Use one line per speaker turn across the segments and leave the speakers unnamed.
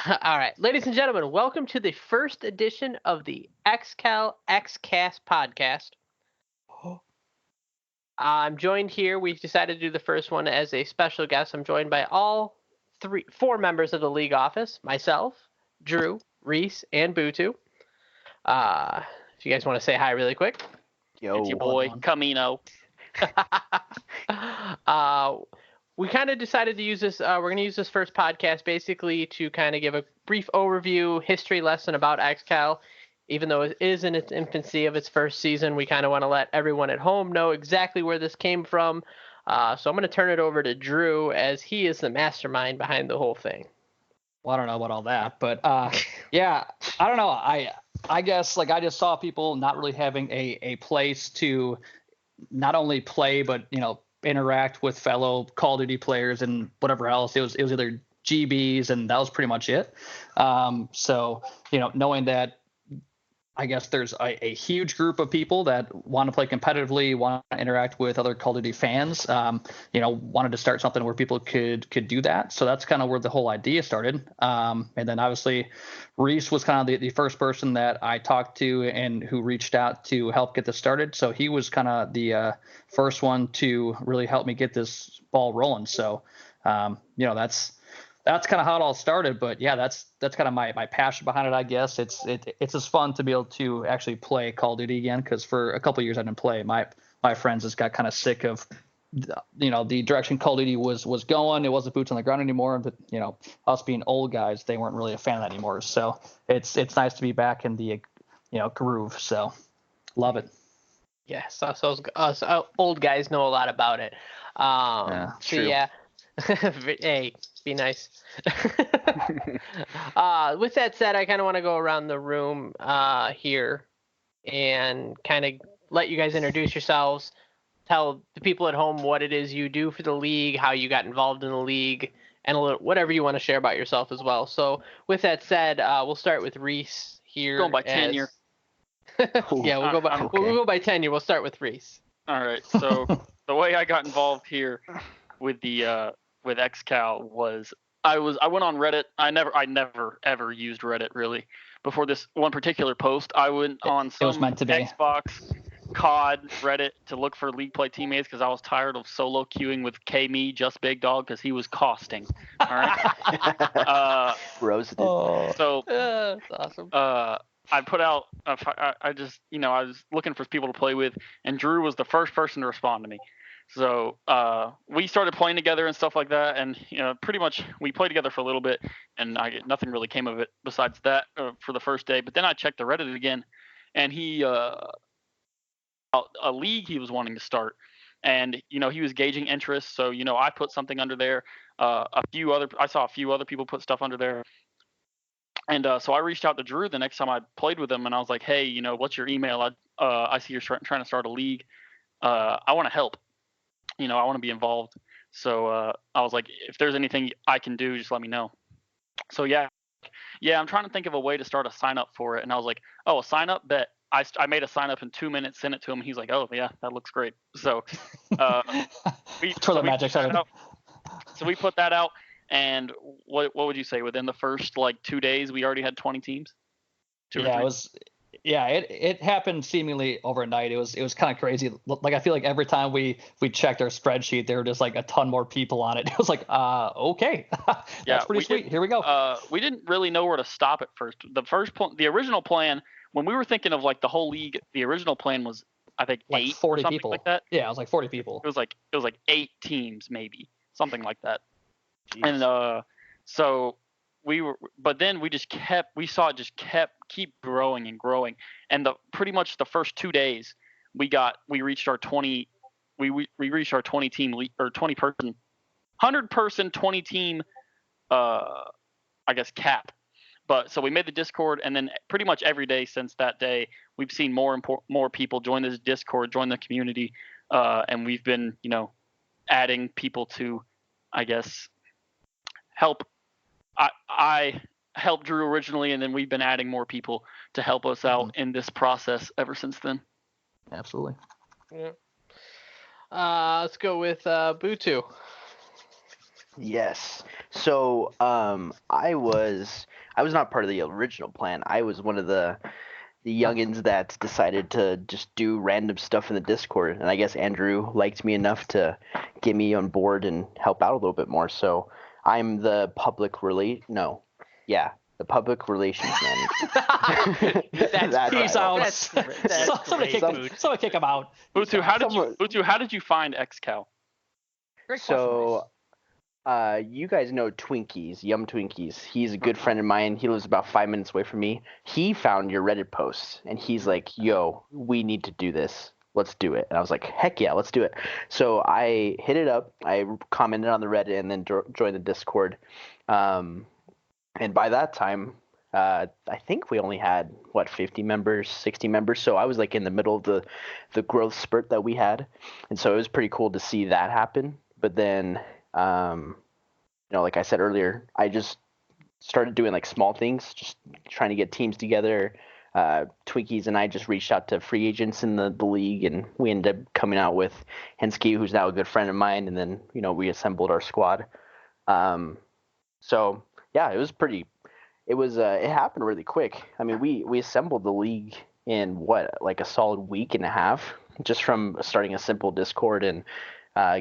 All right, ladies and gentlemen, welcome to the first edition of the XCAL XCast podcast. I'm joined here. We decided to do the first one as a special guest. I'm joined by four members of the league office: myself, Drew, Reese, and Butu. If you guys want to say hi really quick.
Yo,
it's your boy, Camino.
We kind of decided to use this. We're going to use this first podcast basically to kind of give a brief overview, history lesson about XCAL. Even though it is in its infancy of its first season, we kind of want to let everyone at home know exactly where this came from. So I'm going to turn it over to Drew, as he is the mastermind behind the whole thing.
Well, I don't know about all that, but yeah, I don't know. I guess like I just saw people not really having a place to not only play, but interact with fellow Call of Duty players and whatever else. It was either GBs, and that was pretty much it. So knowing that, I guess there's a huge group of people that want to play competitively, want to interact with other Call of Duty fans. Wanted to start something where people could do that. So that's kind of where the whole idea started. And then obviously Reese was kind of the first person that I talked to and who reached out to help get this started. So he was kind of the first one to really help me get this ball rolling. So, that's kind of how it all started. But yeah, that's kind of my passion behind it, I guess. It's just fun to be able to actually play Call of Duty again, because for a couple of years I didn't play. My friends just got kind of sick of the direction Call of Duty was going. It wasn't boots on the ground anymore. But us being old guys, they weren't really a fan of that anymore. So it's nice to be back in the groove. So love it.
Yes, us old guys know a lot about it.
true.
So yeah. Hey, be nice. With that said, I kind of want to go around the room here and kind of let you guys introduce yourselves, tell the people at home what it is you do for the league, how you got involved in the league, and whatever you want to share about yourself as well. So with that said, we'll start with Reese here.
Going by tenure.
Yeah, we'll go by we'll go by tenure. We'll start with Reese.
All right. So the way I got involved here with the with XCAL was I went on Reddit. I never ever used Reddit really before this one particular post. I went on some Xbox COD Reddit to look for league play teammates because I was tired of solo queuing with me just Big Dog because he was costing. All right.
Roasted.
So
That's awesome.
I put out. I just I was looking for people to play with, and Drew was the first person to respond to me. So we started playing together and stuff like that, and pretty much we played together for a little bit, and nothing really came of it besides that for the first day. But then I checked the Reddit again, and he a league he was wanting to start, and he was gauging interest. So I put something under there. I saw a few other people put stuff under there, and so I reached out to Drew the next time I played with him, and I was like, hey, what's your email? I see you're trying to start a league. I want to help. I want to be involved. So I was like, if there's anything I can do, just let me know. So yeah, I'm trying to think of a way to start a sign up for it. And I was like, a sign up bet. I made a sign up in 2 minutes, sent it to him. He's like, oh yeah, that looks great. So we put that out. And what would you say? Within the first 2 days, we already had 20 teams.
It happened seemingly overnight. It was kind of crazy. Like I feel like every time we checked our spreadsheet, there were just like a ton more people on it. It was like, okay, that's pretty sweet. Here we go.
We didn't really know where to stop at first. The original plan, when we were thinking of the whole league, the original plan was I think 8
40
or something
people
like that.
Yeah, it was like 40 people.
It was like 8 teams maybe, something like that.
Jeez.
And so but then we saw it keep growing and growing. And pretty much the first 2 days we reached our 20 team or 20 person, 100 person, 20 team, I guess cap. But so we made the Discord, and then pretty much every day since that day, we've seen more people join this Discord, join the community. And we've been, adding people to, I guess, help. I helped Drew originally, and then we've been adding more people to help us out in this process ever since then.
Absolutely.
Yeah. Let's go with Butu.
Yes. So I was not part of the original plan. I was one of the youngins that decided to just do random stuff in the Discord, and I guess Andrew liked me enough to get me on board and help out a little bit more. So I'm the public relations manager.
That's
Peace
right.
out.
That's
Somebody kick him out.
Butu, how did you find XCAL?
Great question, Reese.
So, you guys know Twinkies, Yum Twinkies. He's a good friend of mine. He lives about 5 minutes away from me. He found your Reddit post, and he's like, yo, we need to do this. Let's do it. And I was like, heck yeah, let's do it. So I hit it up. I commented on the Reddit and then joined the Discord. And by that time, I think we only had, 50 members, 60 members. So I was like in the middle of the growth spurt that we had. And so it was pretty cool to see that happen. But then like I said earlier, I just started doing like small things, just trying to get teams together. Twinkies and I just reached out to free agents in the league, and we ended up coming out with Hensky, who's now a good friend of mine, and then we assembled our squad. So yeah, it happened really quick. I mean, we assembled the league in like a solid week and a half, just from starting a simple Discord and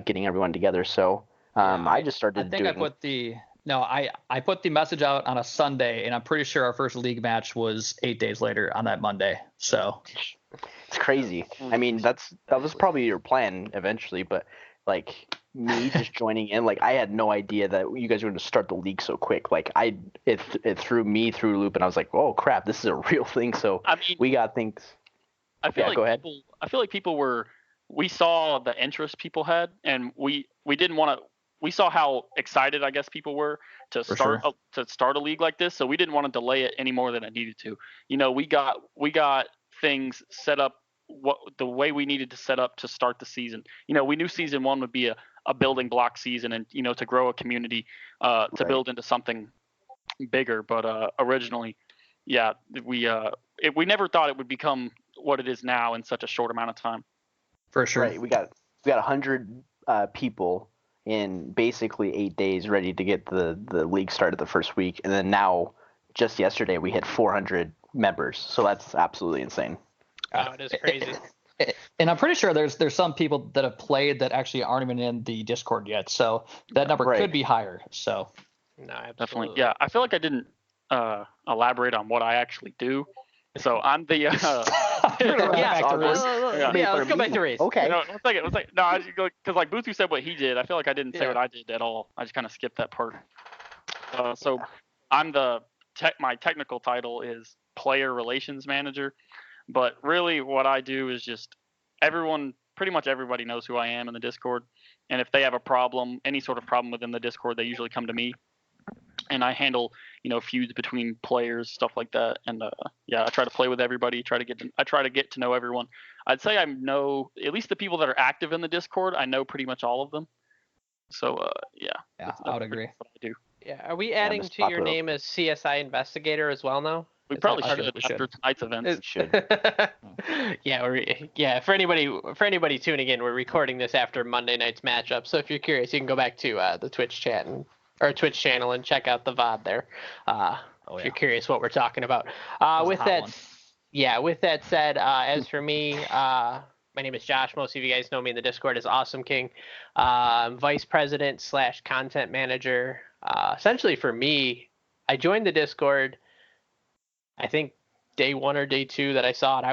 getting everyone together. So I just started
I think I put the message out on a Sunday, and I'm pretty sure our first league match was 8 days later on that Monday. So
it's crazy. I mean, that was probably your plan eventually, but like me just joining in, like I had no idea that you guys were going to start the league so quick. Like it threw me through a loop, and I was like, oh crap, this is a real thing. So
I mean,
we got things.
Go ahead. I feel like we saw the interest people had, and we didn't want to. We saw how excited, I guess, people were to start a league like this, so we didn't want to delay it any more than it needed to. We got things set up the way we needed to set up to start the season. We knew season 1 would be a building block season, and to grow a community, to build into something bigger. But originally, yeah, we never thought it would become what it is now in such a short amount of time.
For sure.
Right. We got 100 people in basically 8 days ready to get the league started the first week, and then now just yesterday we hit 400 members. So that's absolutely insane.
Oh, it is crazy.
And I'm pretty sure there's some people that have played that actually aren't even in the Discord yet. So that number could be higher. So
no, absolutely.
Definitely. Yeah, I feel like I didn't elaborate on what I actually do. So I'm the
let's go back to Reese.
Okay.
No, one second. No, because like Butu said what he did. I feel like I didn't say what I did at all. I just kind of skipped that part. So I'm my technical title is player relations manager, but really what I do is just pretty much everybody knows who I am in the Discord, and if they have a problem, any sort of problem within the Discord, they usually come to me. And I handle, feuds between players, stuff like that. And I try to play with everybody. I try to get to know everyone. I'd say I know at least the people that are active in the Discord. I know pretty much all of them. So
yeah, I would agree.
What I do.
Yeah, are we adding to your name as CSI investigator as well now?
We probably should after tonight's event.
Yeah. For anybody tuning in, we're recording this after Monday night's matchup. So if you're curious, you can go back to the Twitch chat or Twitch channel and check out the VOD there. If you're curious what we're talking about. With that said, as for me, my name is Josh. Most of you guys know me in the Discord as AwesomeKing. Vice President / content manager. Essentially for me, I joined the Discord, I think day 1 or day 2 that I saw it. I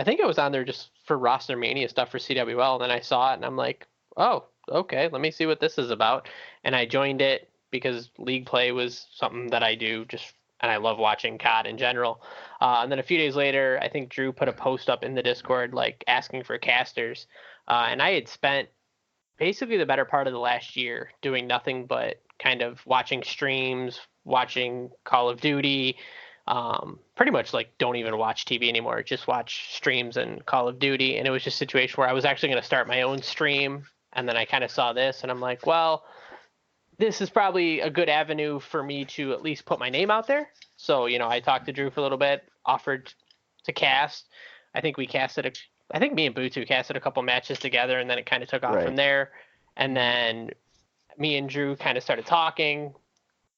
think I was on there just for roster mania stuff for CWL, and then I saw it and I'm like, oh, okay, let me see what this is about. And I joined it because league play was something that I do and I love watching COD in general. And then a few days later, I think Drew put a post up in the Discord like asking for casters. And I had spent basically the better part of the last year doing nothing but kind of watching streams, watching Call of Duty, pretty much like don't even watch TV anymore, just watch streams and Call of Duty. And it was just a situation where I was actually going to start my own stream. And then I kind of saw this and I'm like, well, this is probably a good avenue for me to at least put my name out there. So, I talked to Drew for a little bit, offered to cast. I think me and Butu casted a couple matches together, and then it kind of took off from there. And then me and Drew kind of started talking.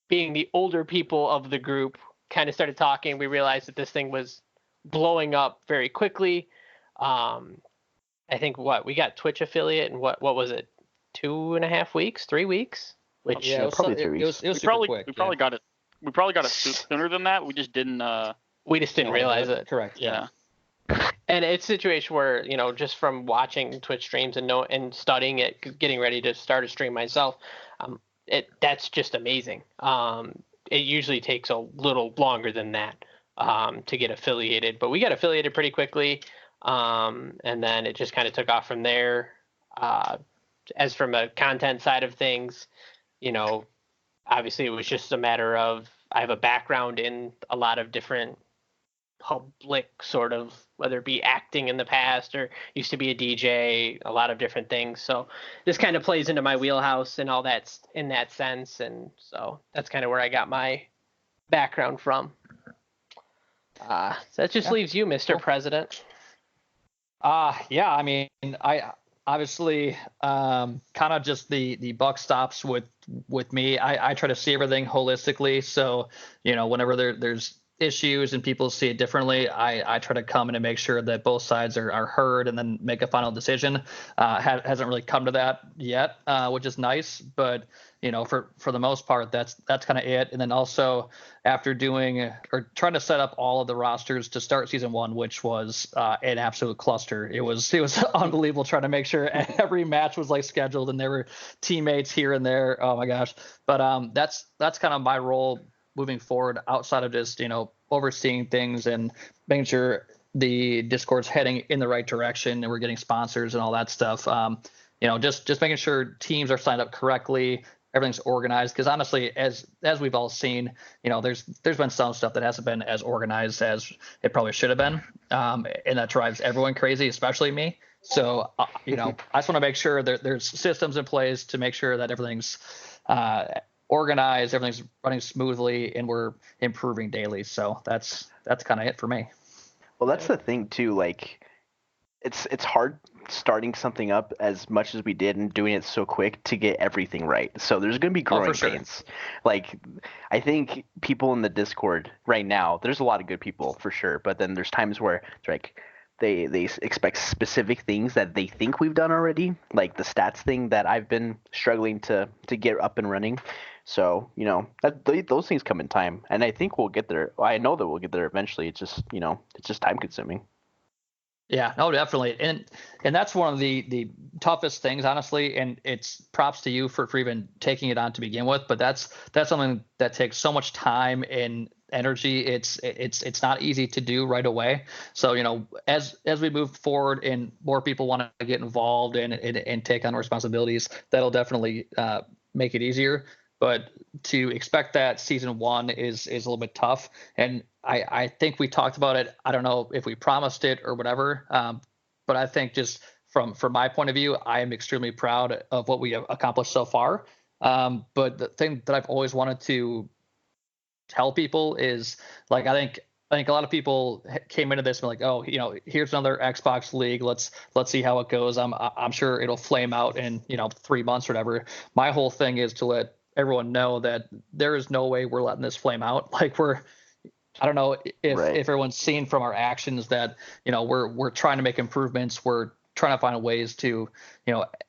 Being the older people of the group, kind of started talking. We realized that this thing was blowing up very quickly. I think we got Twitch affiliate and what was it? 2.5 weeks, 3 weeks? Which
Yeah, it was,
probably
it
3 weeks.
was, it was
We
super
probably
quick.
we probably got it. We probably got it sooner than that. We just didn't.
we just didn't realize it.
Correct. Yeah.
And it's a situation where, just from watching Twitch streams and studying it, getting ready to start a stream myself, that's just amazing. It usually takes a little longer than that to get affiliated, but we got affiliated pretty quickly, and then it just kind of took off from there. As from a content side of things, obviously it was just a matter of I have a background in a lot of different public sort of, whether it be acting in the past or used to be a DJ, a lot of different things. So this kind of plays into my wheelhouse and all that in that sense. And so that's kind of where I got my background from. So that just leaves you, Mr. President.
Yeah, I mean, I obviously kind of just the buck stops with me. I try to see everything holistically. So, whenever there's issues and people see it differently, I try to come in and make sure that both sides are heard and then make a final decision. Hasn't really come to that yet, which is nice, but for the most part, that's kind of it. And then also after doing or trying to set up all of the rosters to start season 1, which was an absolute cluster. It was unbelievable trying to make sure every match was like scheduled and there were teammates here and there. Oh my gosh. But that's kind of my role moving forward, outside of just overseeing things and making sure the Discord's heading in the right direction and we're getting sponsors and all that stuff. Just making sure teams are signed up correctly, everything's organized. Because honestly, as we've all seen, there's been some stuff that hasn't been as organized as it probably should have been, and that drives everyone crazy, especially me. So I just want to make sure that there's systems in place to make sure that everything's organized, everything's running smoothly, and we're improving daily. So that's kind of it for me.
Well, that's the thing too. Like, it's hard starting something up as much as we did and doing it so quick to get everything right. So there's going to be growing pains. Like, I think people in the Discord right now, there's a lot of good people for sure, but then there's times where it's like they expect specific things that they think we've done already, like the stats thing that I've been struggling to get up and running. So, those things come in time, and I think we'll get there. I know that we'll get there eventually. It's just, it's just time consuming. Yeah,
no, definitely. And that's one of the toughest things, honestly. And it's props to you for even taking it on to begin with. But that's something that takes so much time and energy. It's not easy to do right away. So, as we move forward and more people want to get involved and take on responsibilities, that'll definitely make it easier. But to expect that season 1 is a little bit tough. And I think we talked about it. I don't know if we promised it or whatever. But I think just from my point of view, I am extremely proud of what we have accomplished so far. But the thing that I've always wanted to tell people is, like, I think a lot of people came into this and like, oh, here's another Xbox League. Let's see how it goes. I'm sure it'll flame out in 3 months or whatever. My whole thing is to let everyone know that there is no way we're letting this flame out. Like, I don't know if everyone's seen from our actions that, we're trying to make improvements. We're trying to find ways to,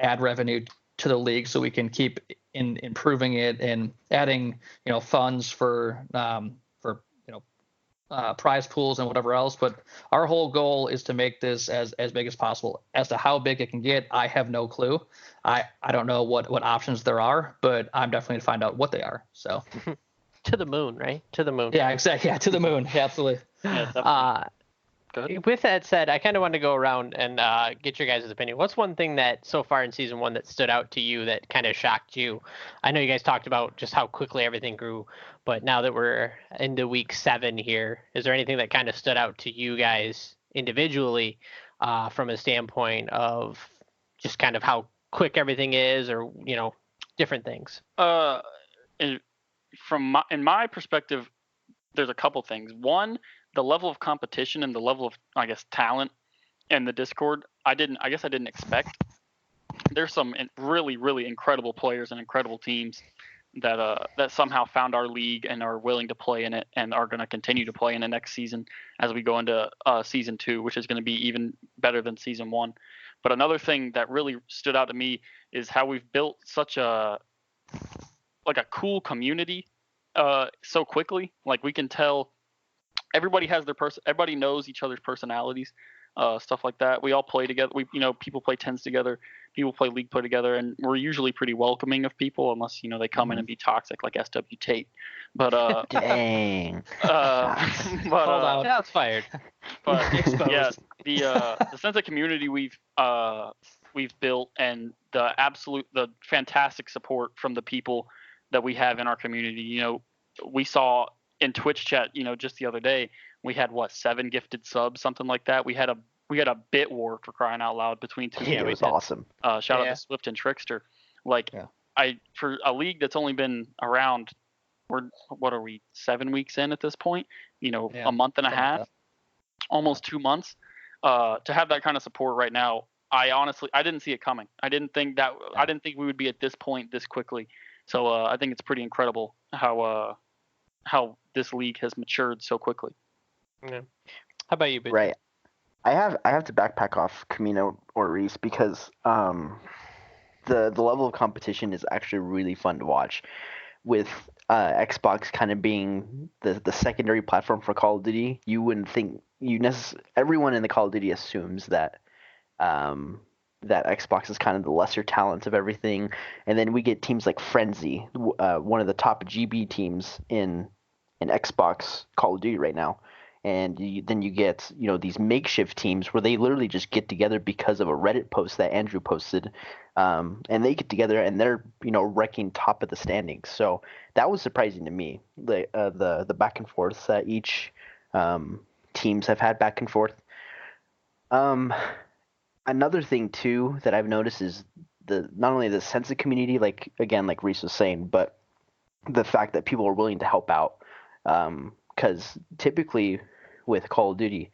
add revenue to the league so we can keep improving it and adding, funds for prize pools and whatever else. But our whole goal is to make this as big as possible. As to how big it can get, I have no clue. I don't know what options there are, but I'm definitely going to find out what they are. So
to the moon, right? To the moon.
Yeah, exactly. Yeah, to the moon. Yeah, absolutely.
Yeah,
with that said, I kind of wanted to go around and get your guys' opinion. What's one thing that so far in season 1 that stood out to you that kind of shocked you? I know you guys talked about just how quickly everything grew, but now that we're into week 7 here, is there anything that kind of stood out to you guys individually from a standpoint of just kind of how quick everything is, or different things?
In my perspective, there's a couple things. One, the level of competition and the level of, I guess, talent in the Discord, I guess I didn't expect. there's some really, really incredible players and incredible teams that somehow found our league and are willing to play in it and are going to continue to play in the next season as we go into season 2, which is going to be even better than season 1. But another thing that really stood out to me is how we've built such a cool community so quickly. Like, we can tell everybody has everybody knows each other's personalities, stuff like that. We all play together. People play tens together, people play league play together, and we're usually pretty welcoming of people, unless they come in and be toxic like SW Tate. But
dang.
That's fired.
But yeah, the sense of community we've built, and the fantastic support from the people that we have in our community. We saw in Twitch chat, just the other day, we had 7 gifted subs, something like that. We had a bit war, for crying out loud, between two.
Yeah, it was awesome.
Shout out to Swift and Trickster. For a league that's only been around, what are we, 7 weeks in at this point? A month and a half, almost 2 months. To have that kind of support right now, I didn't see it coming. I didn't think we would be at this point this quickly. So I think it's pretty incredible how this league has matured so quickly.
Yeah. How about you, Butu?
Right. I have to backpack off Camino or Reese because the level of competition is actually really fun to watch. With Xbox kind of being the secondary platform for Call of Duty, you wouldn't think everyone in the Call of Duty assumes that that Xbox is kind of the lesser talent of everything, and then we get teams like Frenzy, one of the top GB teams in Xbox Call of Duty right now, and then you get these makeshift teams where they literally just get together because of a Reddit post that Andrew posted, and they get together and they're wrecking top of the standings. So that was surprising to me, the back and forth that each teams have had back and forth. Another thing too that I've noticed is not only the sense of community, like Reese was saying, but the fact that people are willing to help out. Because typically with Call of Duty,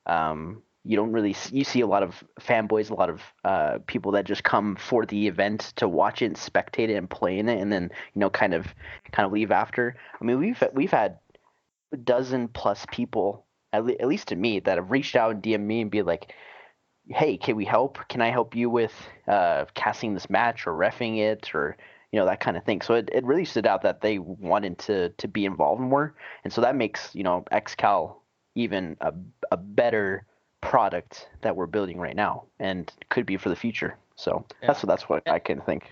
you don't really you see a lot of fanboys, a lot of people that just come for the event to watch it and spectate it and play in it, and then kind of leave after. I mean, we've had a dozen plus people, at least to me, that have reached out and DM me and be like, hey, can we help? Can I help you with casting this match or reffing it or that kind of thing. So it really stood out that they wanted to be involved more, and so that makes XCAL even a better product that we're building right now and could be for the future. So that's what I can think.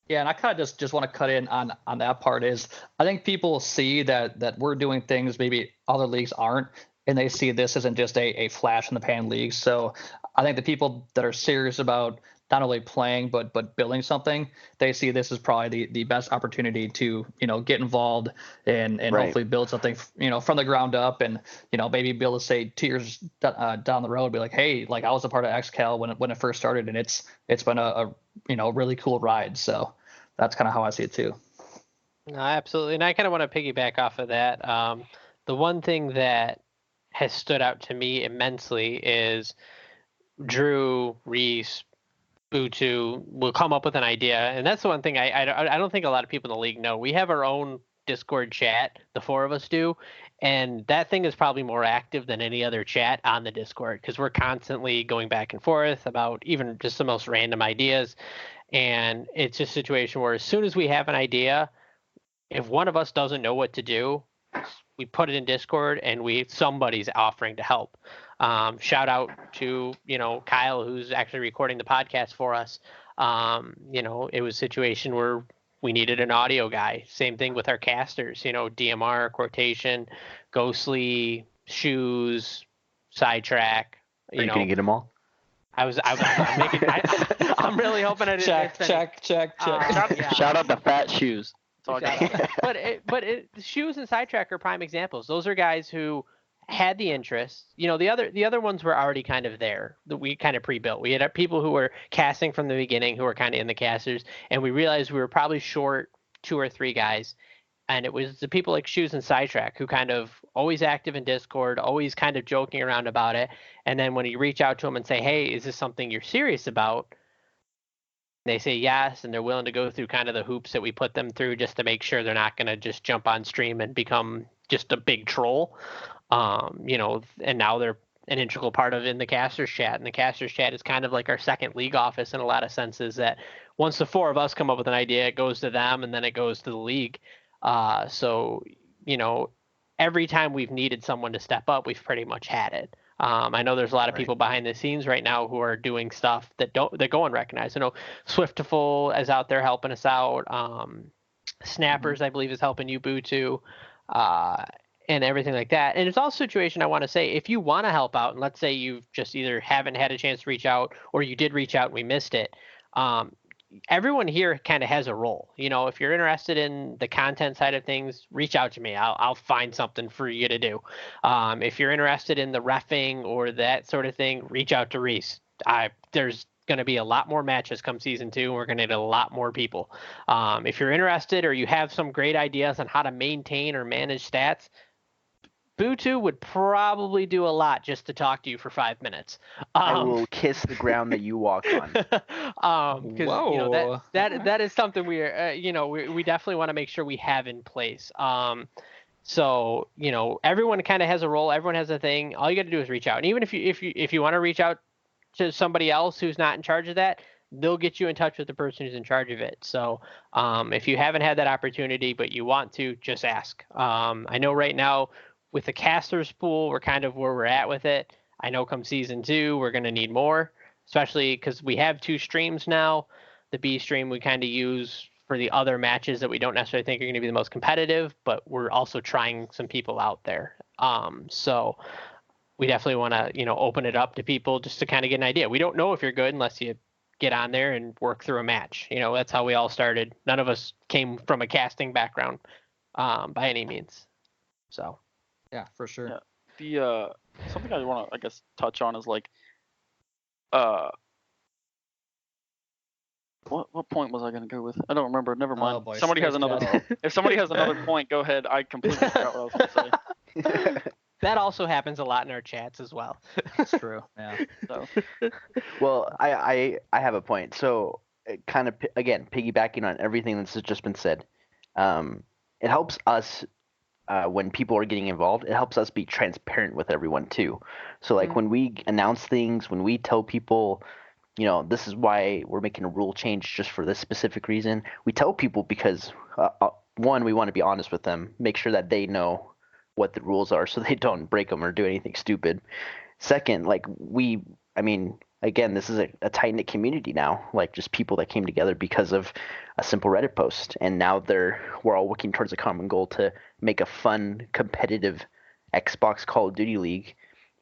Yeah, and I kind of just want to cut in on that part. Is I think people see that we're doing things maybe other leagues aren't, and they see this isn't just a flash in the pan league. So I think the people that are serious about not only playing but building something, they see this as probably the best opportunity to get involved and
right.
Hopefully build something from the ground up, and maybe be able to say 2 years down the road, be like, hey, like I was a part of XCAL when it first started, and it's been a really cool ride. So that's kind of how I see it too.
No, absolutely, and I kind of want to piggyback off of that. The one thing that has stood out to me immensely is Drew, Reese, Butu will come up with an idea, and that's the one thing I don't think a lot of people in the league know. We have our own Discord chat, the 4 of us do, and that thing is probably more active than any other chat on the Discord because we're constantly going back and forth about even just the most random ideas, and it's a situation where as soon as we have an idea, if one of us doesn't know what to do, we put it in Discord and somebody's offering to help. Shout out to Kyle, who's actually recording the podcast for us. It was a situation where we needed an audio guy. Same thing with our casters. DMR, Quotation, Ghostly, Shoes, Sidetrack.
Are you gonna get them all?
I'm really hoping I didn't
check.
Shout out the Fat Shoes.
But Shoes and Sidetrack are prime examples. Those are guys who had the interest. The other ones were already kind of there that we kind of pre-built. We had people who were casting from the beginning who were kind of in the casters, and we realized we were probably short 2 or 3 guys. And it was the people like Shoes and Sidetrack who kind of always active in Discord, always kind of joking around about it. And then when you reach out to them and say, hey, is this something you're serious about? they say yes, and they're willing to go through kind of the hoops that we put them through just to make sure they're not going to just jump on stream and become just a big troll. And now they're an integral part of in the casters chat, and the casters chat is kind of like our second league office in a lot of senses. That once the four of us come up with an idea, it goes to them, and then it goes to the league. So every time we've needed someone to step up, we've pretty much had it. I know there's a lot of people behind the scenes right now who are doing stuff that go unrecognized. I know Swiftiful is out there helping us out. Snappers, I believe, is helping you, Butu, and everything like that. And it's also a situation I want to say, if you want to help out, and let's say you've just either haven't had a chance to reach out or you did reach out and we missed it, everyone here kind of has a role. If you're interested in the content side of things, reach out to me. I'll find something for you to do. If you're interested in the reffing or that sort of thing, reach out to Reese. There's going to be a lot more matches come season 2, and we're going to need a lot more people. If you're interested or you have some great ideas on how to maintain or manage stats, Butu would probably do a lot just to talk to you for 5 minutes.
I will kiss the ground that you walk on.
Because that is something we definitely want to make sure we have in place. So everyone kind of has a role. Everyone has a thing. All you got to do is reach out. And even if you want to reach out to somebody else who's not in charge of that, they'll get you in touch with the person who's in charge of it. So if you haven't had that opportunity but you want to, just ask. I know right now, with the casters pool, we're kind of where we're at with it. I know come season 2, we're going to need more, especially because we have 2 streams now. The B stream we kind of use for the other matches that we don't necessarily think are going to be the most competitive, but we're also trying some people out there. So we definitely want to, open it up to people just to kind of get an idea. We don't know if you're good unless you get on there and work through a match. That's how we all started. None of us came from a casting background by any means. So.
Yeah, for sure.
Yeah. The something I want to, I guess, touch on is like, what point was I going to go with? I don't remember. Never mind.
Oh, boy.
Somebody has another. If somebody has another point, go ahead. I completely forgot what I was going to say.
That also happens a lot in our chats as well.
That's true. Yeah.
So.
Well, I have a point. So, kind of again piggybacking on everything that's just been said, it helps us. When people are getting involved, it helps us be transparent with everyone too. So like when we announce things, when we tell people, this is why we're making a rule change just for this specific reason, we tell people because one, we want to be honest with them, make sure that they know what the rules are so they don't break them or do anything stupid. Second, again, this is a tight-knit community now, like just people that came together because of a simple Reddit post. And now we're all working towards a common goal to make a fun, competitive Xbox Call of Duty league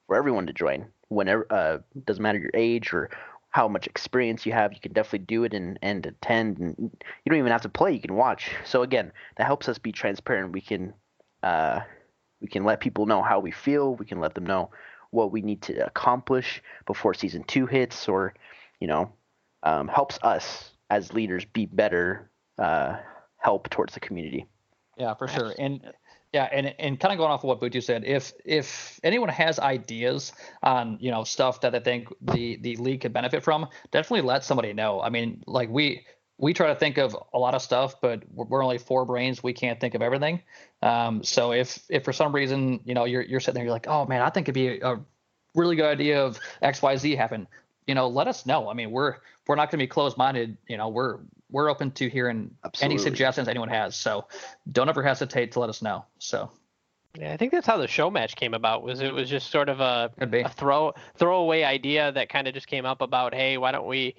for everyone to join. Whenever, doesn't matter your age or how much experience you have, you can definitely do it and attend. And you don't even have to play, you can watch. So again, that helps us be transparent. We can let people know how we feel. We can let them know what we need to accomplish before season 2 hits, or helps us as leaders be better help towards the community.
Yeah, for sure. And and kind of going off of what Butu said, if anyone has ideas on stuff that they think the league could benefit from, definitely let somebody know. I mean, like we try to think of a lot of stuff, but we're only 4 brains. We can't think of everything. So if for some reason, you're sitting there, you're like, oh man, I think it'd be a really good idea of XYZ happen, let us know. I mean, we're not going to be closed-minded. We're open to hearing any suggestions anyone has. So don't ever hesitate to let us know. So.
Yeah, I think that's how the show match came about. It was just sort of a throwaway idea that kind of just came up about, hey, why don't we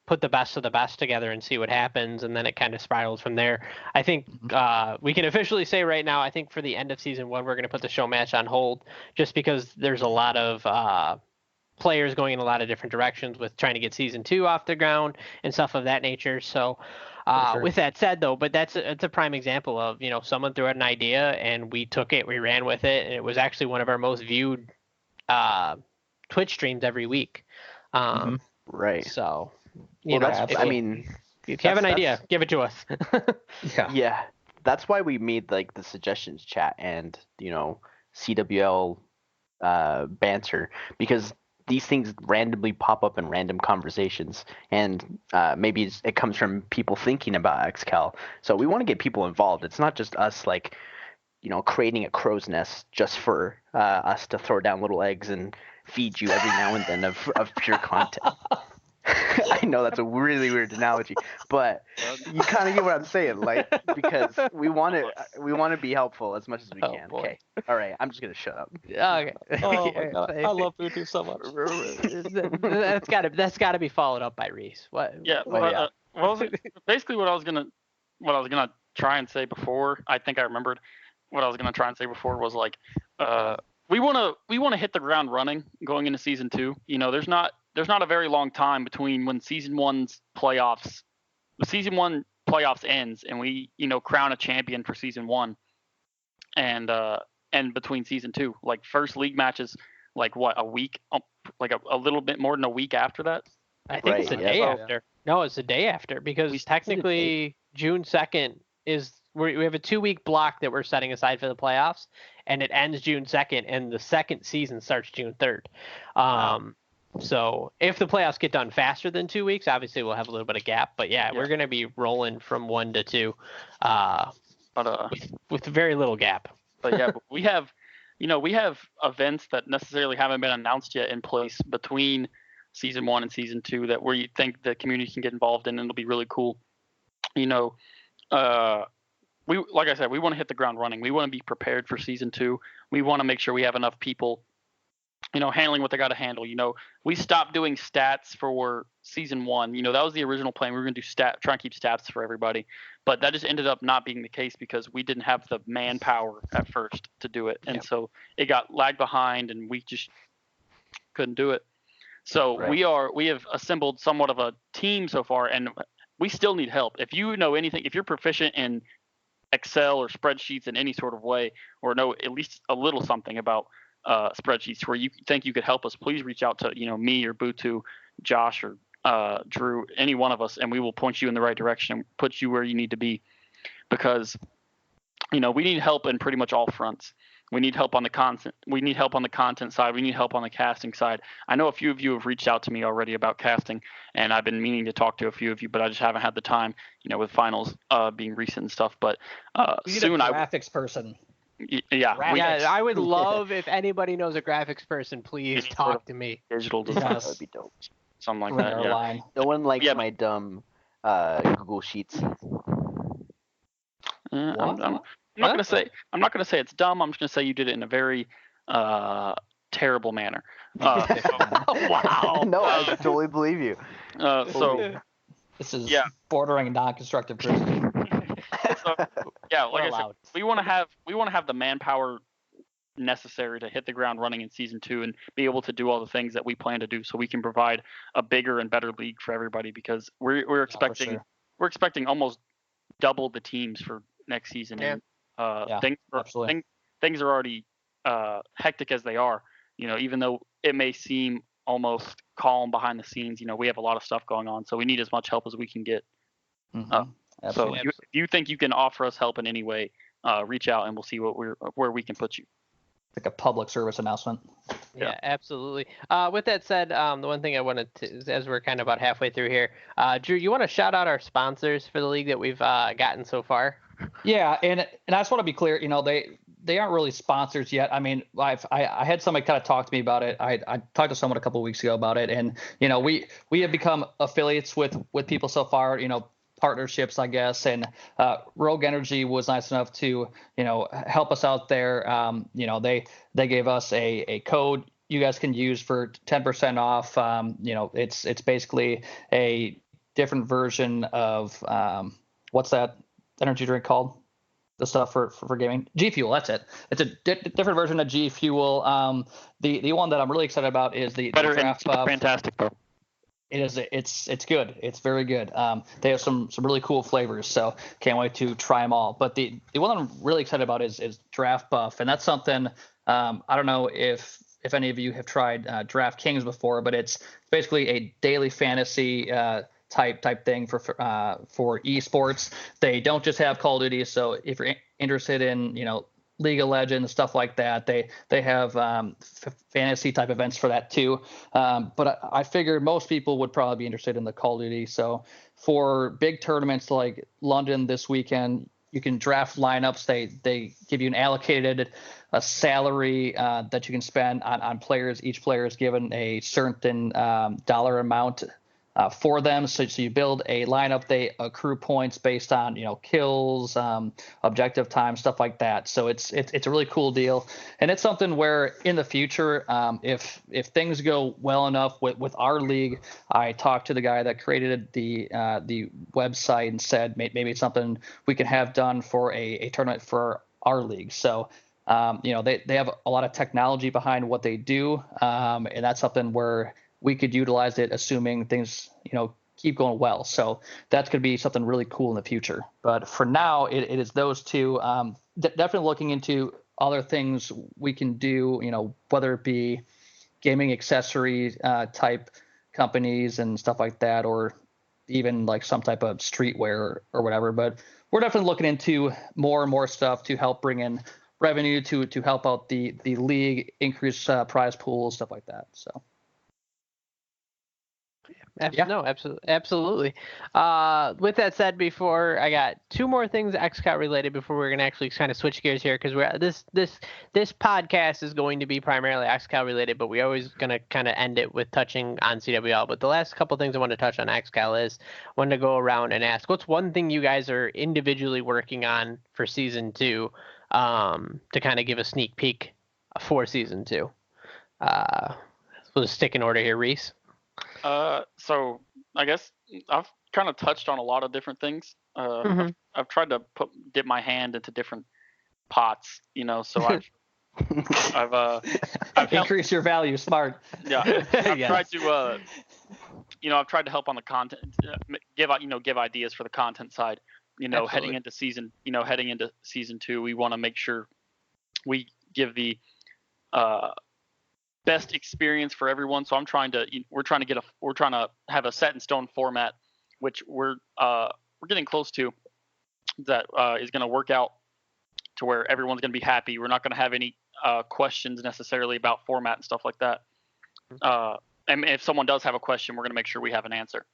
put the best of the best together and see what happens, and then it kind of spiraled from there. I think we can officially say right now, I think for the end of season 1, we're going to put the show match on hold, just because there's a lot of players going in a lot of different directions with trying to get season 2 off the ground and stuff of that nature. So sure. With that said, though, but it's a prime example of someone threw out an idea and we took it, we ran with it, and it was actually one of our most viewed Twitch streams every week.
Right.
So.
If
you have an idea, give it to us.
Yeah. That's why we made like the suggestions chat and CWL banter, because these things randomly pop up in random conversations, and maybe it comes from people thinking about XCAL. So we want to get people involved. It's not just us like, creating a crow's nest just for us to throw down little eggs and feed you every now and then of pure content. I know that's a really weird analogy, but you kind of get what I'm saying, like, because we want to be helpful as much as we can.
Boy.
Okay, all right, I'm just gonna shut up.
Okay.
Oh my God, I love Butu so much.
That's gotta be followed up by Reese. What?
Yeah,
yeah.
Basically what I was gonna try and say before, I think I remembered what I was gonna try and say before was like, we wanna hit the ground running going into season 2. There's not a very long time between when season 1's playoffs ends and we crown a champion for season 1 and between season 2. Like first league matches, like what, a week, like a little bit more than a week after that.
I think it's the day
yeah.
after. No, it's the day after because technically June 2nd is we have a 2-week block that we're setting aside for the playoffs, and it ends June 2nd, and the second season starts June 3rd. So if the playoffs get done faster than 2 weeks, obviously we'll have a little bit of gap. But yeah. We're going to be rolling from 1 to 2 with very little gap.
But yeah, we have events that necessarily haven't been announced yet in place between season 1 and season 2 that where you think the community can get involved in, and it'll be really cool. Like I said, we want to hit the ground running. We want to be prepared for season 2. We want to make sure we have enough people handling what they got to handle. We stopped doing stats for season 1. That was the original plan. We were going to try and keep stats for everybody, but that just ended up not being the case because we didn't have the manpower at first to do it, and so it got lagged behind, and we just couldn't do it. So we have assembled somewhat of a team so far, and we still need help. If you know anything, if you're proficient in Excel or spreadsheets in any sort of way, or know at least a little something about spreadsheets where you think you could help us, please reach out to me or Butu, Josh or Drew, any one of us, and we will point you in the right direction and put you where you need to be, because we need help in pretty much all fronts. We need help on the content. We need help on the content side. We need help on the casting side. I know a few of you have reached out to me already about casting, and I've been meaning to talk to a few of you, but I just haven't had the time, with finals being recent and stuff. But soon,
graphics person.
Yeah,
I would love if anybody knows a graphics person, please talk to me.
Digital design, that would be dope. Something like that. Yeah.
No one likes my dumb Google Sheets.
I'm not gonna say it's dumb. I'm just gonna say you did it in a very terrible manner.
Wow. No, I totally believe you.
This is bordering non-constructive criticism.
Like I said, we want to have the manpower necessary to hit the ground running in season 2 and be able to do all the things that we plan to do, so we can provide a bigger and better league for everybody, because we're expecting almost double the teams for next season.
Yeah.
And things are already hectic as they are. Even though it may seem almost calm behind the scenes, we have a lot of stuff going on, so we need as much help as we can get. So if you think you can offer us help in any way, reach out and we'll see where we can put you.
Like a public service announcement.
Yeah, absolutely. With that said, the one thing I wanted to, as we're kind of about halfway through here, Drew, you want to shout out our sponsors for the league that we've gotten so far?
Yeah, and I just want to be clear, they aren't really sponsors yet. I mean, I had somebody kind of talk to me about it. I talked to someone a couple of weeks ago about it, and we have become affiliates with people so far, partnerships, I guess. And Rogue Energy was nice enough to help us out there. They gave us a code you guys can use for 10% off. It's basically a different version of what's that energy drink called? The stuff for gaming, G Fuel. That's it. It's a different version of G Fuel. The one that I'm really excited about is the draft buff.
Fantastic though.
It is. It's good. It's very good. They have some really cool flavors, so can't wait to try them all. But the one I'm really excited about is draft buff, and that's something I don't know if any of you have tried DraftKings before, but it's basically a daily fantasy type thing for esports. They don't just have Call of Duty, so if you're interested in League of Legends, stuff like that. They have fantasy type events for that too. But I figured most people would probably be interested in the Call of Duty. So for big tournaments like London this weekend, you can draft lineups. They give you an allocated salary that you can spend on players. Each player is given a certain dollar amount for them. So you build a lineup, they accrue points based on, kills, objective time, stuff like that. So it's a really cool deal. And it's something where in the future, if things go well enough with our league, I talked to the guy that created the website and said maybe it's something we can have done for a tournament for our league. So they have a lot of technology behind what they do. And that's something where we could utilize it, assuming things, keep going well. So that's going to be something really cool in the future. But for now, it is those two. Definitely looking into other things we can do, whether it be gaming accessory type companies and stuff like that, or even like some type of streetwear or whatever. But we're definitely looking into more and more stuff to help bring in revenue to help out the league, increase prize pools, stuff like that. So.
No, absolutely. With that said, before I got two more things XCAL related before we're gonna actually kind of switch gears here, because this podcast is going to be primarily XCAL related, but we always gonna kind of end it with touching on CWL. But the last couple things I want to touch on XCAL is I wanted to go around and ask, what's one thing you guys are individually working on for season 2, to kind of give a sneak peek for season 2. We'll just stick in order here, Reese.
So I guess I've kind of touched on a lot of different things. I've tried to dip my hand into different pots, so I've
increase your value, smart.
Yeah, I've tried to, I've tried to help on the content, give ideas for the content side.
Absolutely.
heading into season 2, we want to make sure we give the best experience for everyone. So we're trying to have a set in stone format, which we're getting close to, that is going to work out to where everyone's going to be happy. We're not going to have any questions necessarily about format and stuff like that. And if someone does have a question, we're going to make sure we have an answer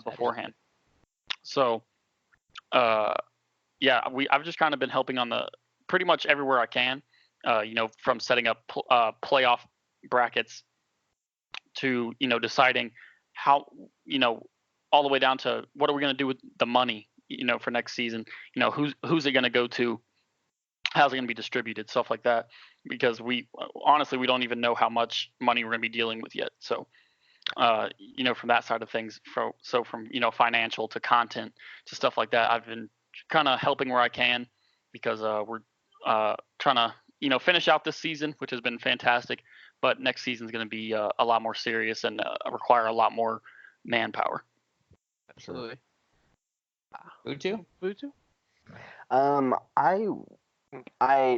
beforehand. So I've just kind of been helping on pretty much everywhere I can. From setting up playoff brackets to, deciding how, all the way down to what are we going to do with the money, for next season, who's it going to go to, how's it going to be distributed, stuff like that, because we don't even know how much money we're going to be dealing with yet. So, from that side of things, from financial to content to stuff like that, I've been kind of helping where I can, because we're trying to, finish out this season, which has been fantastic, but next season is going to be a lot more serious and require a lot more manpower.
Absolutely.
Butu?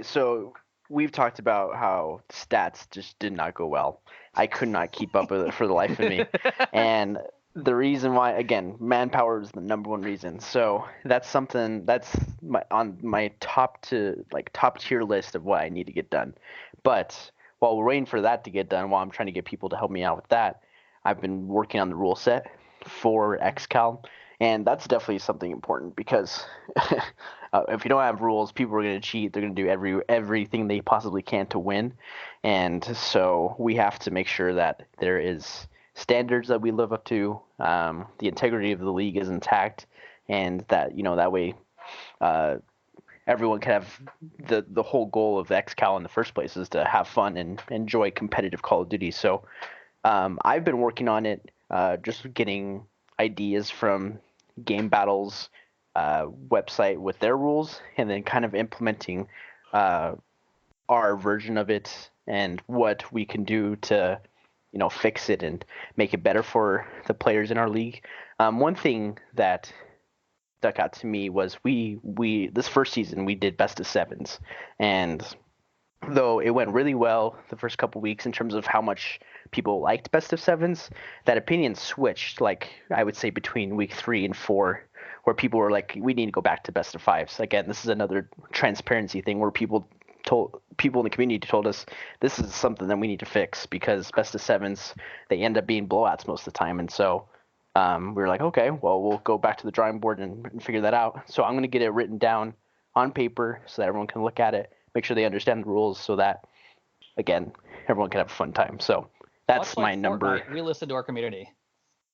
So we've talked about how stats just did not go well. I could not keep up with it for the life of me. And the reason why, again, manpower is the number one reason. So that's something that's on my top tier list of what I need to get done. But while we're waiting for that to get done, while I'm trying to get people to help me out with that, I've been working on the rule set for XCAL. And that's definitely something important, because if you don't have rules, people are going to cheat. They're going to do everything they possibly can to win. And so we have to make sure that there is standards that we live up to, the integrity of the league is intact, and that, that way everyone can have the whole goal of XCAL in the first place is to have fun and enjoy competitive Call of Duty. So I've been working on it, just getting ideas from Game Battle's website with their rules, and then kind of implementing our version of it and what we can do to fix it and make it better for the players in our league. One thing that stuck out to me was we this first season we did best of sevens, and though it went really well the first couple weeks in terms of how much people liked best of sevens, that opinion switched, like I would say between week 3 and 4, where people were like, we need to go back to best of fives. Again, this is another transparency thing where people in the community told us this is something that we need to fix, because best of sevens, they end up being blowouts most of the time. And so we were like, okay, well, we'll go back to the drawing board and figure that out. So I'm going to get it written down on paper so that everyone can look at it, make sure they understand the rules, so that, again, everyone can have a fun time. So that's my number.
We listen to our community.